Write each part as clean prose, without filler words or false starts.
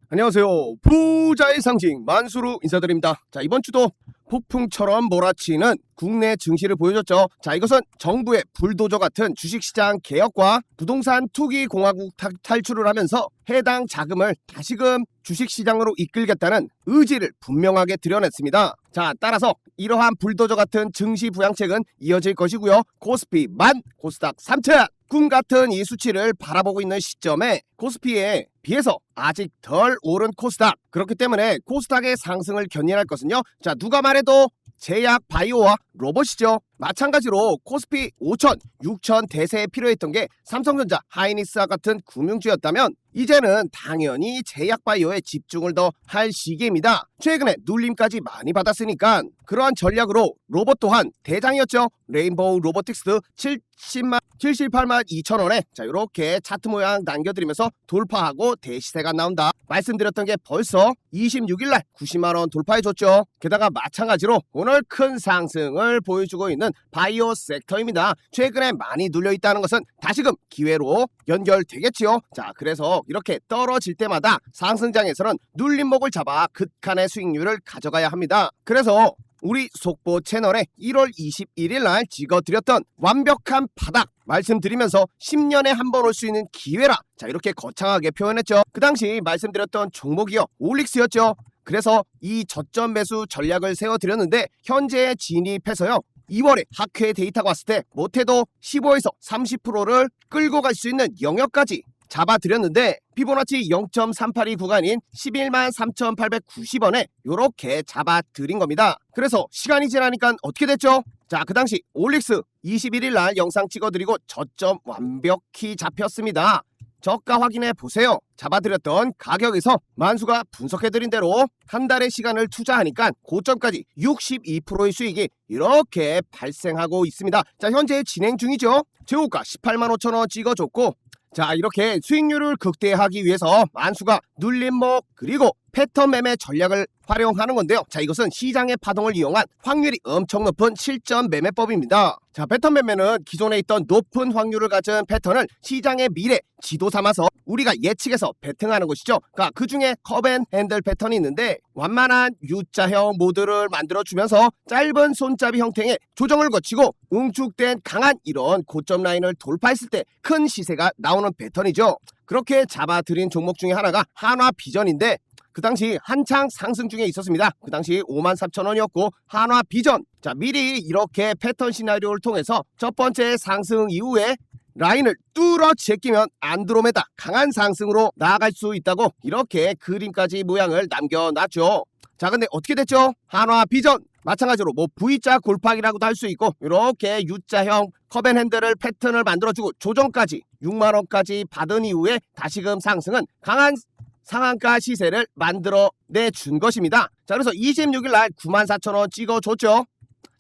안녕하세요. 부자의 상징 만수르 인사드립니다. 자, 이번 주도 폭풍처럼 몰아치는 국내 증시를 보여줬죠. 자, 이것은 정부의 불도저 같은 주식시장 개혁과 부동산 투기 공화국 탈출을 하면서 해당 자금을 다시금 주식시장으로 이끌겠다는 의지를 분명하게 드러냈습니다. 자, 따라서 이러한 불도저 같은 증시 부양책은 이어질 것이고요. 코스피 10,000, 코스닥 3,000, 꿈 같은 이 수치를 바라보고 있는 시점에 코스피에 비해서 아직 덜 오른 코스닥, 그렇기 때문에 코스닥의 상승을 견인할 것은요, 자, 누가 말해도 제약 바이오와 로봇이죠. 마찬가지로 코스피 5,000, 6,000 대세에 필요했던 게 삼성전자, 하이닉스와 같은 금융주였다면 이제는 당연히 제약 바이오에 집중을 더 할 시기입니다. 최근에 눌림까지 많이 받았으니까 그러한 전략으로 로봇 또한 대장이었죠. 레인보우 로보틱스 78만 2천원에 자, 이렇게 차트 모양 남겨드리면서 돌파하고 대시세가 나온다 말씀드렸던 게 벌써 26일날 90만원 돌파해줬죠. 게다가 마찬가지로 오늘 큰 상승을 보여주고 있는 바이오 섹터입니다. 최근에 많이 눌려있다는 것은 다시금 기회로 연결되겠지요. 자, 그래서 이렇게 떨어질 때마다 상승장에서는 눌림목을 잡아 극한의 수익률을 가져가야 합니다. 그래서 우리 속보 채널에 1월 21일 날 찍어드렸던 완벽한 바닥 말씀드리면서 10년에 한 번 올 수 있는 기회라, 자, 이렇게 거창하게 표현했죠. 그 당시 말씀드렸던 종목이요, 올릭스였죠. 그래서 이 저점 매수 전략을 세워드렸는데 현재 진입해서요, 2월에 학회 데이터가 왔을 때 못해도 15에서 30%를 끌고 갈 수 있는 영역까지 잡아드렸는데 피보나치 0.382 구간인 11만 3,890원에 이렇게 잡아드린 겁니다. 그래서 시간이 지나니까 어떻게 됐죠? 자, 그 당시 올릭스 21일 날 영상 찍어드리고 저점 완벽히 잡혔습니다. 저가 확인해 보세요. 잡아드렸던 가격에서 만수가 분석해드린 대로 한 달의 시간을 투자하니까 고점까지 62%의 수익이 이렇게 발생하고 있습니다. 자, 현재 진행 중이죠. 최고가 18만 5천원 찍어줬고, 자, 이렇게 수익률을 극대화하기 위해서 만수가 눌림목 그리고 패턴 매매 전략을 활용하는 건데요. 자, 이것은 시장의 파동을 이용한 확률이 엄청 높은 실전 매매법입니다. 자, 패턴 매매는 기존에 있던 높은 확률을 가진 패턴을 시장의 미래 지도 삼아서 우리가 예측해서 베팅하는 것이죠. 그러니까 그 중에 컵앤핸들 패턴이 있는데 완만한 U자형 모드를 만들어주면서 짧은 손잡이 형태의 조정을 거치고 응축된 강한 이런 고점 라인을 돌파했을 때 큰 시세가 나오는 패턴이죠. 그렇게 잡아들인 종목 중에 하나가 한화비전인데 그 당시 한창 상승 중에 있었습니다. 그 당시 54,000원이었고 한화비전, 자, 미리 이렇게 패턴 시나리오를 통해서 첫 번째 상승 이후에 라인을 뚫어 제끼면 안드로메다 강한 상승으로 나아갈 수 있다고 이렇게 그림까지 모양을 남겨놨죠. 자, 근데 어떻게 됐죠? 한화비전 마찬가지로 뭐 V자 골팍이라고도 할 수 있고 이렇게 U자형 컵앤핸들을 패턴을 만들어주고 조정까지 6만원까지 받은 이후에 다시금 상승은 강한 상한가 시세를 만들어내준 것입니다. 자, 그래서 26일 날 94,000원 찍어줬죠.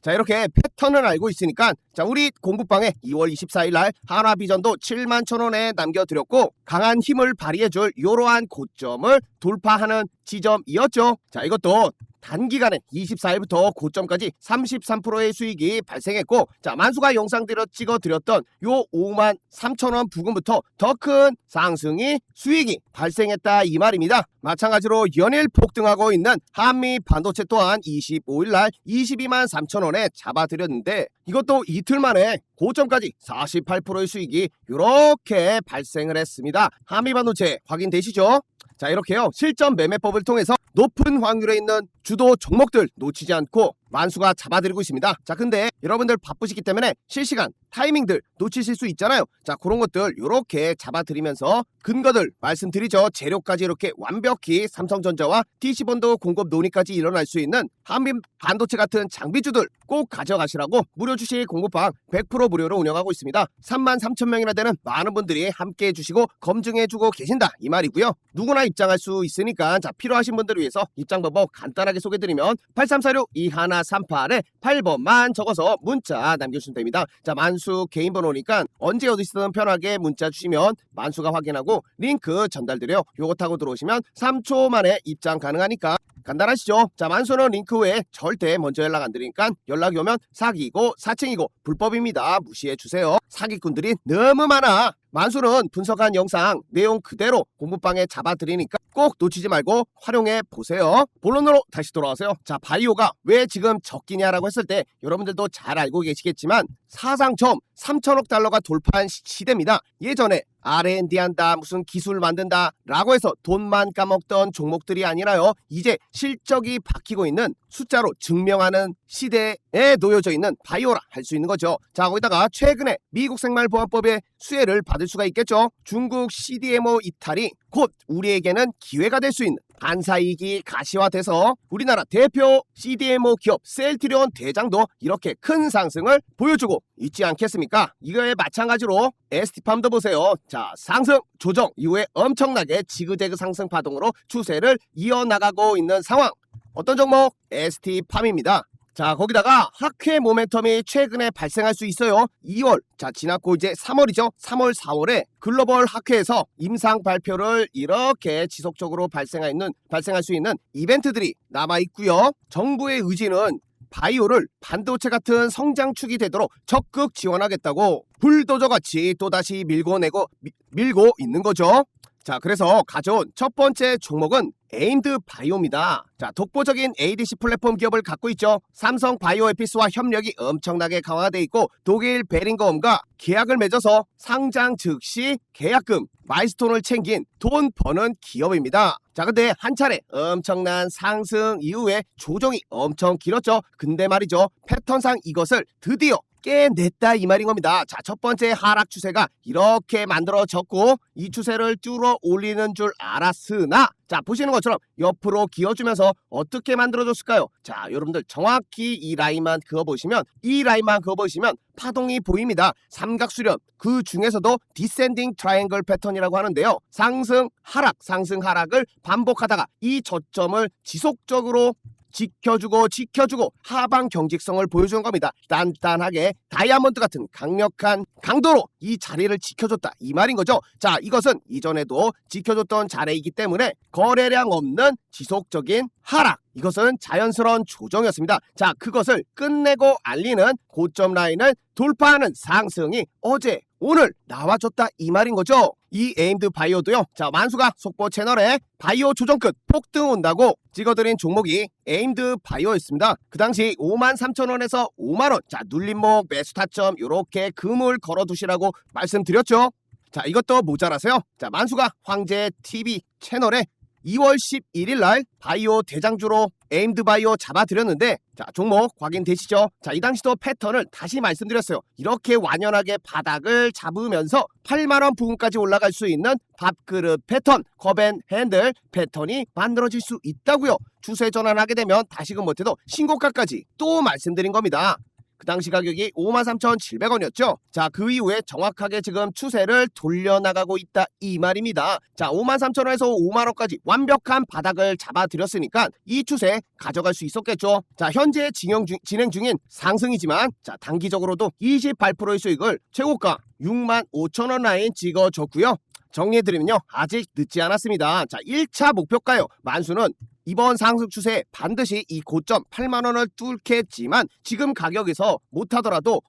자, 이렇게 패턴을 알고 있으니까 자, 우리 공부방에 2월 24일 날 한화비전도 71,000원에 남겨드렸고 강한 힘을 발휘해줄 이러한 고점을 돌파하는 지점이었죠. 자, 이것도 단기간에 24일부터 고점까지 33%의 수익이 발생했고, 자, 만수가 영상대로 찍어드렸던 요 53,000원 부근부터 더 큰 상승이 수익이 발생했다 이 말입니다. 마찬가지로 연일 폭등하고 있는 한미 반도체 또한 25일날 22만 3천원에 잡아드렸는데 이것도 이틀 만에 고점까지 48%의 수익이 이렇게 발생을 했습니다. 한미 반도체 확인되시죠? 자, 이렇게요, 실전 매매법을 통해서 높은 확률에 있는 주도 종목들 놓치지 않고 만수가 잡아드리고 있습니다. 자, 근데 여러분들 바쁘시기 때문에 실시간 타이밍들 놓치실 수 있잖아요. 자, 그런 것들 이렇게 잡아드리면서 근거들 말씀드리죠. 재료까지 이렇게 완벽히 삼성전자와 TC본도 공급 논의까지 일어날 수 있는 한미 반도체 같은 장비주들 꼭 가져가시라고 무료 주식 공급방 100% 무료로 운영하고 있습니다. 33,000명이나 되는 많은 분들이 함께 해주시고 검증해주고 계신다 이 말이고요. 누구나 입장할 수 있으니까 자, 필요하신 분들을 위해서 입장 방법 간단하게 소개드리면 8346-2138에 8번만 적어서 문자 남겨주시면 됩니다. 자, 만수 개인 번호니까 언제 어디서든 편하게 문자 주시면 만수가 확인하고 링크 전달드려요. 요거 타고 들어오시면 3초 만에 입장 가능하니까 간단하시죠? 자, 만수는 링크 외에 절대 먼저 연락 안 드리니까 연락이 오면 사기고 사칭이고 불법입니다. 무시해 주세요. 사기꾼들이 너무 많아. 만수는 분석한 영상 내용 그대로 공부방에 잡아드리니까 꼭 놓치지 말고 활용해 보세요. 본론으로 다시 돌아와서요. 자, 바이오가 왜 지금 적기냐라고 했을 때 여러분들도 잘 알고 계시겠지만 사상 처음 3천억 달러가 돌파한 시대입니다. 예전에 R&D 한다, 무슨 기술 만든다 라고 해서 돈만 까먹던 종목들이 아니라요. 이제 실적이 바뀌고 있는 숫자로 증명하는 시대에 놓여져 있는 바이오라 할 수 있는 거죠. 자, 거기다가 최근에 미국 생활보안법의 수혜를 받을 수가 있겠죠. 중국 CDMO 이탈이 곧 우리에게는 기회가 될 수 있는 반사이익이 가시화돼서 우리나라 대표 CDMO 기업 셀트리온 대장도 이렇게 큰 상승을 보여주고 있지 않겠습니까? 이거에 마찬가지로 ST팜도 보세요. 자, 상승 조정 이후에 엄청나게 지그재그 상승 파동으로 추세를 이어나가고 있는 상황. 어떤 종목? ST팜입니다. 자, 거기다가 학회 모멘텀이 최근에 발생할 수 있어요. 2월, 자 지났고 이제 3월이죠. 3월, 4월에 글로벌 학회에서 임상 발표를 이렇게 지속적으로 발생할 수 있는 이벤트들이 남아 있고요. 정부의 의지는 바이오를 반도체 같은 성장축이 되도록 적극 지원하겠다고 불도저같이 또다시 밀고 있는 거죠. 자, 그래서 가져온 첫 번째 종목은 에임드 바이오입니다. 자, 독보적인 ADC 플랫폼 기업을 갖고 있죠. 삼성 바이오에피스와 협력이 엄청나게 강화되어 있고 독일 베링거엄과 계약을 맺어서 상장 즉시 계약금, 마일스톤을 챙긴 돈 버는 기업입니다. 자, 근데 한 차례 엄청난 상승 이후에 조정이 엄청 길었죠. 근데 말이죠, 패턴상 이것을 드디어 깨냈다 이 말인 겁니다. 자, 첫 번째 하락 추세가 이렇게 만들어졌고 이 추세를 뚫어 올리는 줄 알았으나 자, 보시는 것처럼 옆으로 기어주면서 어떻게 만들어졌을까요? 자, 여러분들 정확히 이 라인만 그어보시면 파동이 보입니다. 삼각수렴, 그 중에서도 디센딩 트라이앵글 패턴이라고 하는데요. 상승 하락을 반복하다가 이 저점을 지속적으로 지켜주고 하방 경직성을 보여주는 겁니다. 단단하게 다이아몬드 같은 강력한 강도로 이 자리를 지켜줬다 이 말인 거죠. 자, 이것은 이전에도 지켜줬던 자리이기 때문에 거래량 없는 지속적인 하락, 이것은 자연스러운 조정이었습니다. 자, 그것을 끝내고 알리는 고점 라인을 돌파하는 상승이 어제 오늘 나와줬다 이 말인 거죠. 이 에임드 바이오도요. 자, 만수가 속보 채널에 바이오 조정 끝 폭등 온다고 찍어드린 종목이 에임드 바이오였습니다. 그 당시 53,000원에서 5만원, 자 눌림목 매수 타점 요렇게 금을 걸어두시라고 말씀드렸죠. 자, 이것도 모자라서요. 자, 만수가 황제 TV 채널에 2월 11일 날 바이오 대장주로 에임드 바이오 잡아드렸는데 자, 종목 확인되시죠? 자, 이 당시도 패턴을 다시 말씀드렸어요. 이렇게 완연하게 바닥을 잡으면서 8만원 부근까지 올라갈 수 있는 밥그릇 패턴, 컵앤핸들 패턴이 만들어질 수 있다고요. 추세 전환하게 되면 다시금 못해도 신고가까지 또 말씀드린 겁니다. 그 당시 가격이 53,700원이었죠. 자, 그 이후에 정확하게 지금 추세를 돌려나가고 있다 이 말입니다. 자, 53,000원에서 5만원까지 완벽한 바닥을 잡아드렸으니까 이 추세 가져갈 수 있었겠죠. 자, 현재 진행 중인 상승이지만 자, 단기적으로도 28%의 수익을 최고가 65,000원 라인 찍어줬고요. 정리해드리면요, 아직 늦지 않았습니다. 자, 1차 목표가요, 만수는 이번 상승 추세에 반드시 이 고점 8만원을 뚫겠지만 지금 가격에서 못하더라도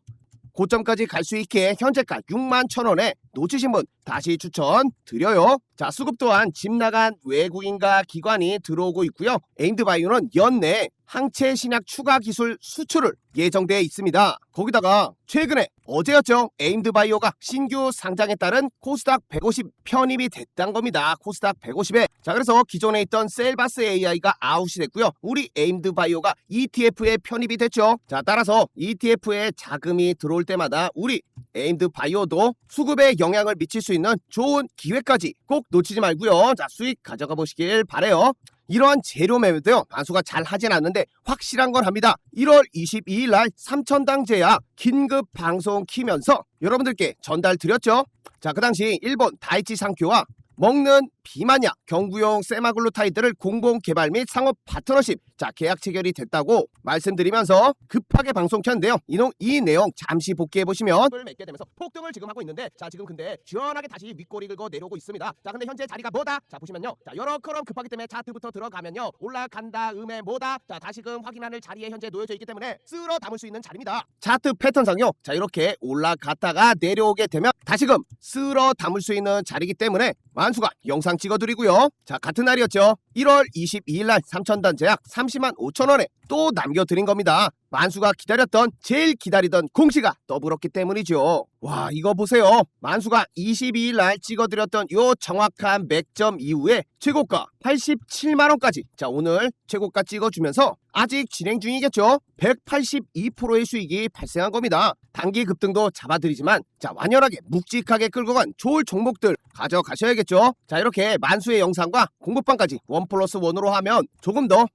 고점까지 갈 수 있게 현재가 61,000원에 놓치신 분 다시 추천드려요. 자, 수급 또한 집 나간 외국인과 기관이 들어오고 있고요. 에임드 바이오는 연내 항체 신약 추가 기술 수출을 예정되어 있습니다. 거기다가 최근에 어제였죠. 에임드 바이오가 신규 상장에 따른 코스닥 150 편입이 됐단 겁니다. 코스닥 150에. 자, 그래서 기존에 있던 셀바스 AI가 아웃이 됐고요. 우리 에임드 바이오가 ETF에 편입이 됐죠. 자, 따라서 ETF에 자금이 들어올 때마다 우리 에임드 바이오도 수급에 영향을 미칠 수 있는 좋은 기회까지 꼭 놓치지 말고요. 자, 수익 가져가 보시길 바래요. 이러한 재료 매매도요, 만수가 잘 하진 않는데 확실한 건 합니다. 1월 22일 날 3,000당 제약 긴급 방송 키면서 여러분들께 전달 드렸죠. 자, 그 당시 일본 다이치 상큐와 먹는 비만약, 경구용 세마글루타이드를 공동 개발 및 상업 파트너십 계약 체결이 됐다고 말씀드리면서 급하게 방송 켰는데요. 이 내용 잠시 복귀해 보시면 맺게 되면서 폭등을 지금 하고 있는데 지금 근데 시원하게 다시 윗꼬리 긁어 내려오고 있습니다. 근데 현재 자리가 뭐다? 보시면요. 요렇게럼 급하기 때문에 차트부터 들어가면요. 올라간다 음에 뭐다? 다시금 확인하는 자리에 현재 놓여져 있기 때문에 쓸어 담을 수 있는 자리입니다. 차트 패턴상요. 이렇게 올라갔다가 내려오게 되면 다시금 쓸어 담을 수 있는 자리이기 때문에 만수가 영상 찍어드리고요. 같은 날이었죠. 1월 22일 날 3,000단 제약 30만 5천원에 또 남겨드린 겁니다. 만수가 기다렸던 제일 기다리던 공시가 떠불었기 때문이죠. 와, 이거 보세요. 만수가 22일 날 찍어드렸던 요 정확한 맥점 이후에 최고가 87만원까지 오늘 최고가 찍어주면서 아직 진행 중이겠죠. 182%의 수익이 발생한 겁니다. 단기 급등도 잡아드리지만 완연하게 묵직하게 끌고 간 좋을 종목들 가져가셔야겠죠. 이렇게 만수의 영상과 공부방까지 1+1으로 하면 조금 더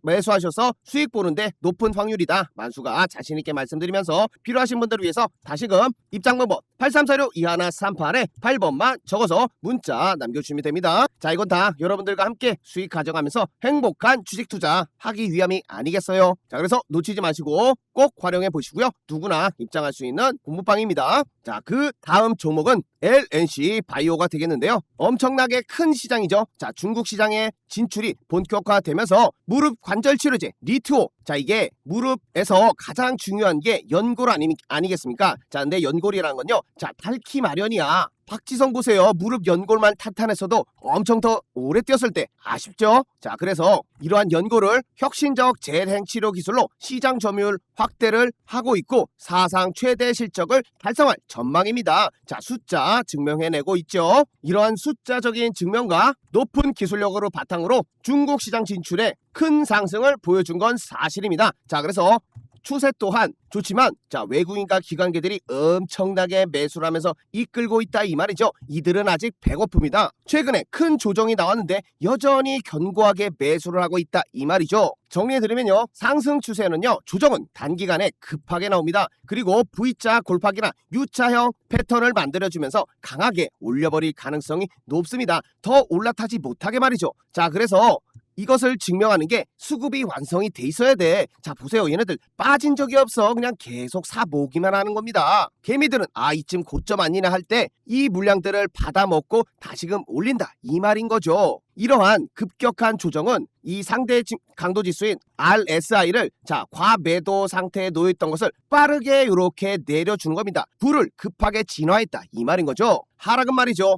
매수하셔서 수익 보는데 높은 확률이다. 만수가 자신있게 말씀드리면서 필요하신 분들을 위해서 다시금 입장 번호 8346-2138에 8번만 적어서 문자 남겨주시면 됩니다. 이건 다 여러분들과 함께 수익 가져가면서 행복한 주식 투자 하기 위함이 아니겠어요. 그래서 놓치지 마시고 꼭 활용해 보시고요. 누구나 입장할 수 있는 공부방입니다. 그 다음 종목은 LNC 바이오가 되겠는데요. 엄청나게 큰 시장이죠. 중국 시장에 진출이 본격화되면서 무릎 관절 치료제 리트오. 이게 무릎에서 가장 중요한 게 연골 아니겠습니까? 근데 연골이라는 건요. 닳기 마련이야. 박지성 보세요. 무릎 연골만 탄탄했어도 엄청 더 오래 뛰었을 때 아쉽죠? 그래서 이러한 연골을 혁신적 젤행 치료 기술로 시장 점유율 확대를 하고 있고 사상 최대 실적을 달성할 전망입니다. 숫자 증명해내고 있죠. 이러한 숫자적인 증명과 높은 기술력으로 바탕으로 중국 시장 진출에 큰 상승을 보여준 건 사실입니다. 그래서 추세 또한 좋지만 외국인과 기관계들이 엄청나게 매수를 하면서 이끌고 있다 이 말이죠. 이들은 아직 배고픕니다. 최근에 큰 조정이 나왔는데 여전히 견고하게 매수를 하고 있다 이 말이죠. 정리해드리면요. 상승 추세는요. 조정은 단기간에 급하게 나옵니다. 그리고 V자 골파기나 U자형 패턴을 만들어주면서 강하게 올려버릴 가능성이 높습니다. 더 올라타지 못하게 말이죠. 그래서 이것을 증명하는 게 수급이 완성이 돼 있어야 돼. 보세요. 얘네들 빠진 적이 없어. 그냥 계속 사모기만 하는 겁니다. 개미들은 이쯤 고점 아니나 할 때 이 물량들을 받아먹고 다시금 올린다 이 말인 거죠. 이러한 급격한 조정은 이 상대 강도 지수인 RSI를 과매도 상태에 놓여있던 것을 빠르게 이렇게 내려주는 겁니다. 불을 급하게 진화했다 이 말인 거죠. 하락은 말이죠.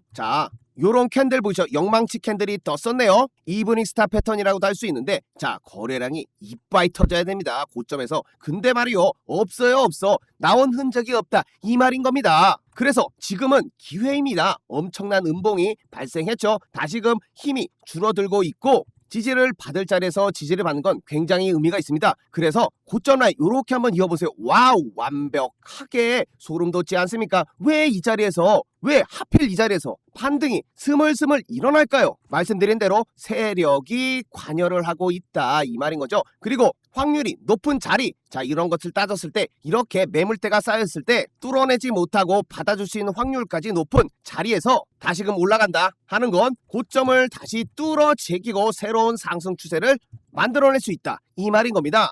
요런 캔들 보이죠? 영망치 캔들이 떴었네요. 이브닝 스타 패턴이라고도 할 수 있는데 거래량이 이빠이 터져야 됩니다. 고점에서. 근데 말이요. 없어. 나온 흔적이 없다. 이 말인 겁니다. 그래서 지금은 기회입니다. 엄청난 음봉이 발생했죠. 다시금 힘이 줄어들고 있고 지지를 받을 자리에서 지지를 받는 건 굉장히 의미가 있습니다. 그래서 고점 라인 이렇게 한번 이어보세요. 와우, 완벽하게 소름 돋지 않습니까? 왜 하필 이 자리에서 반등이 스물스물 일어날까요? 말씀드린 대로 세력이 관여를 하고 있다 이 말인 거죠. 그리고 확률이 높은 자리, 이런 것을 따졌을 때 이렇게 매물대가 쌓였을 때 뚫어내지 못하고 받아줄 수 있는 확률까지 높은 자리에서 다시금 올라간다 하는 건 고점을 다시 뚫어 제끼고 새로운 상승 추세를 만들어낼 수 있다 이 말인 겁니다.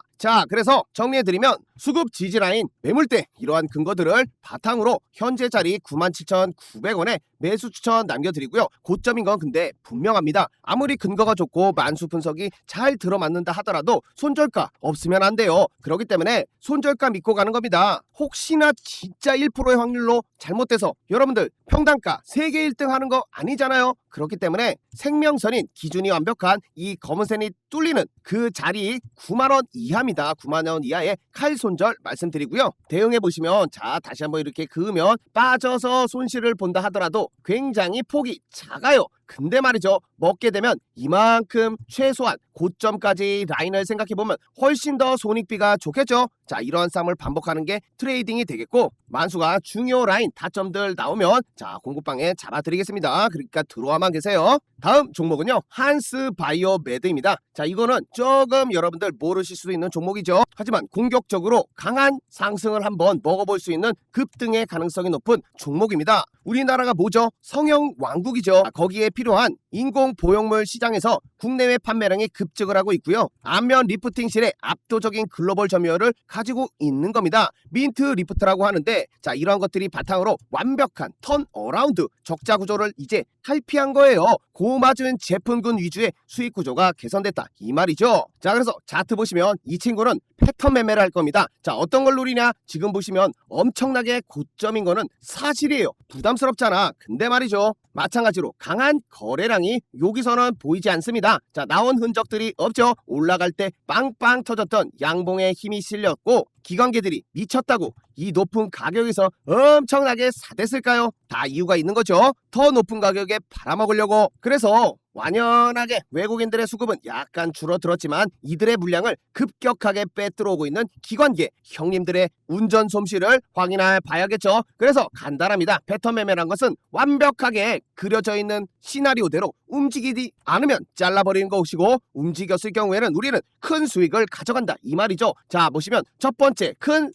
그래서 정리해드리면 수급 지지라인, 매물대 이러한 근거들을 바탕으로 현재 자리 97,900원에 매수 추천 남겨드리고요. 고점인 건 근데 분명합니다. 아무리 근거가 좋고 만수 분석이 잘 들어맞는다 하더라도 손절가 없으면 안 돼요. 그렇기 때문에 손절가 믿고 가는 겁니다. 혹시나 진짜 1%의 확률로 잘못돼서 여러분들 평단가 세계 1등 하는 거 아니잖아요. 그렇기 때문에 생명선인 기준이 완벽한 이 검은선이 뚫리는 그 자리 9만원 이하입니다. 9만원 이하의 칼 손절 말씀드리고요. 대응해 보시면 다시 한번 이렇게 그으면 빠져서 손실을 본다 하더라도 굉장히 폭이 작아요. 근데 말이죠. 먹게 되면 이만큼 최소한 고점까지 라인을 생각해보면 훨씬 더 손익비가 좋겠죠. 이러한 싸움을 반복하는 게 트레이딩이 되겠고 만수가 중요 라인 타점들 나오면 공급방에 잡아드리겠습니다. 그러니까 들어와만 계세요. 다음 종목은요. 한스바이오 매드입니다. 이거는 조금 여러분들 모르실 수도 있는 종목이죠. 하지만 공격적으로 강한 상승을 한번 먹어볼 수 있는 급등의 가능성이 높은 종목입니다. 우리나라가 뭐죠? 성형 왕국이죠. 거기에 필요한 인공 보형물 시장에서 국내외 판매량이 급증을 하고 있고요. 안면 리프팅 실의 압도적인 글로벌 점유율을 가지고 있는 겁니다. 민트 리프트라고 하는데, 자, 이러한 것들이 바탕으로 완벽한 턴 어라운드 적자 구조를 이제 탈피한 거예요. 고마진 제품군 위주의 수익 구조가 개선됐다 이 말이죠. 자, 그래서 차트 보시면 이 친구는 패턴 매매를 할 겁니다. 자, 어떤 걸 노리냐? 지금 보시면 엄청나게 고점인 거는 사실이에요. 부담스럽잖아. 근데 말이죠, 마찬가지로 강한 거래량이 여기서는 보이지 않습니다. 자, 나온 흔적들이 없죠. 올라갈 때 빵빵 터졌던 양봉의 힘이 실렸고 기관계들이 미쳤다고 이 높은 가격에서 엄청나게 사댔을까요? 다 이유가 있는 거죠. 더 높은 가격에 팔아먹으려고. 그래서 완연하게 외국인들의 수급은 약간 줄어들었지만 이들의 물량을 급격하게 빼들어오고 있는 기관계 형님들의 운전 솜씨를 확인해 봐야겠죠. 그래서 간단합니다. 패턴 매매란 것은 완벽하게 그려져 있는 시나리오대로 움직이지 않으면 잘라버리는 것이고, 움직였을 경우에는 우리는 큰 수익을 가져간다 이 말이죠. 자, 보시면 첫 번째 큰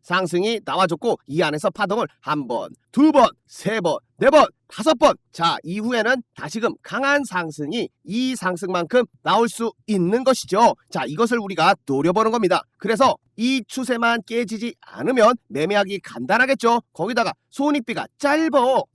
상승이 나와줬고 이 안에서 파동을 한 번, 두 번, 세 번, 네 번, 다섯 번. 자, 이후에는 다시금 강한 상승이 이 상승만큼 나올 수 있는 것이죠. 자, 이것을 우리가 노려보는 겁니다. 그래서 이 추세만 깨지지 않으면 매매하기 간단하겠죠. 거기다가 손익비가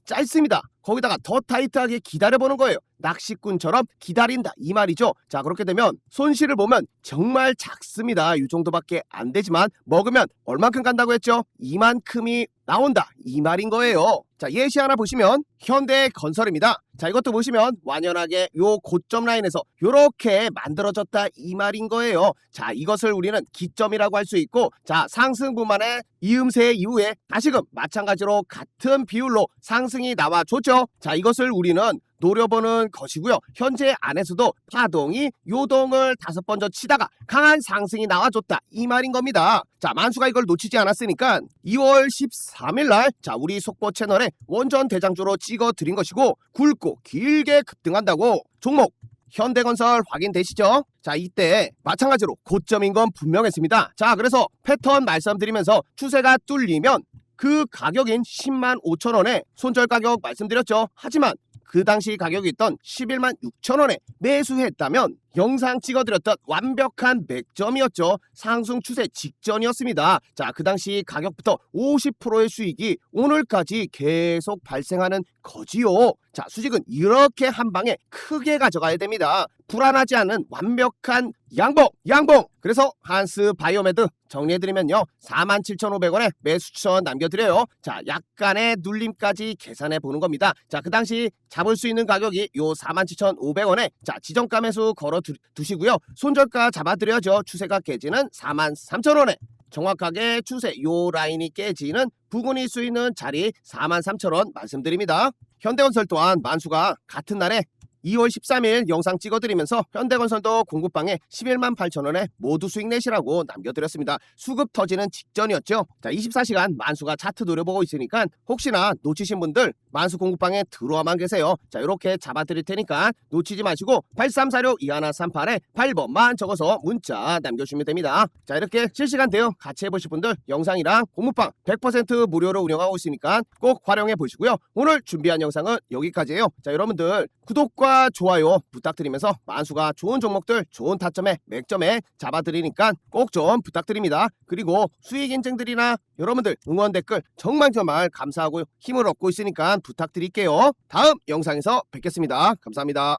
짧습니다. 거기다가 더 타이트하게 기다려보는 거예요. 낚시꾼처럼 기다린다 이 말이죠. 자, 그렇게 되면 손실을 보면 정말 작습니다. 이 정도밖에 안 되지만 먹으면 얼만큼 간다고 했죠? 이만큼이 나온다 이 말인 거예요. 자, 예시 하나 보시면 현대건설입니다. 자, 이것도 보시면 완연하게 요 고점 라인에서 요렇게 만들어졌다 이 말인 거예요. 자, 이것을 우리는 기점이라고 할 수 있고, 자, 상승분만의 이음새 이후에 다시금 마찬가지로 같은 비율로 상승이 나와줬죠. 자, 이것을 우리는 노려보는 것이고요. 현재 안에서도 파동이 요동을 5번 더 치다가 강한 상승이 나와줬다 이 말인 겁니다. 자, 만수가 이걸 놓치지 않았으니까 2월 13일날 자, 우리 속보 채널에 원전 대장주로 찍어 드린 것이고, 굵고 길게 급등한다고 종목 현대건설 확인되시죠? 자, 이때 마찬가지로 고점인 건 분명했습니다. 자, 그래서 패턴 말씀드리면서 추세가 뚫리면 그 가격인 10만 5천 원에 손절 가격 말씀드렸죠. 하지만 그 당시 가격이 있던 11만 6천 원에 매수했다면 영상 찍어드렸던 완벽한 맥점이었죠. 상승 추세 직전이었습니다. 자, 그 당시 가격부터 50%의 수익이 오늘까지 계속 발생하는 거지요. 자, 수직은 이렇게 한 방에 크게 가져가야 됩니다. 불안하지 않은 완벽한 양봉. 그래서 한스 바이오메드 정리해드리면요, 47,500원에 매수 추천 남겨드려요. 자, 약간의 눌림까지 계산해 보는 겁니다. 자, 그 당시 잡을 수 있는 가격이 요 47,500원에 자, 지정가 매수 걸어 두시고요. 손절가 잡아드려야죠. 추세가 깨지는 43,000원에 정확하게 추세 요 라인이 깨지는 부근일 수 있는 자리 43,000원 말씀드립니다. 현대건설 또한 만수가 같은 날에 2월 13일 영상 찍어드리면서 현대건설도 공급방에 11만 8천 원에 모두 수익 내시라고 남겨드렸습니다. 수급 터지는 직전이었죠. 자, 24시간 만수가 차트 노려보고 있으니까 혹시나 놓치신 분들 만수 공급방에 들어와만 계세요. 자, 이렇게 잡아드릴 테니까 놓치지 마시고 8346-2138에 8번만 적어서 문자 남겨주시면 됩니다. 자, 이렇게 실시간 대응 같이 해보실 분들 영상이랑 공급방 100% 무료로 운영하고 있으니까 꼭 활용해 보시고요. 오늘 준비한 영상은 여기까지예요. 자, 여러분들 구독과 좋아요 부탁드리면서 만수가 좋은 종목들 좋은 타점에 맥점에 잡아드리니까 꼭 좀 부탁드립니다. 그리고 수익 인증들이나 여러분들 응원 댓글 정말 감사하고 힘을 얻고 있으니까 부탁드릴게요. 다음 영상에서 뵙겠습니다. 감사합니다.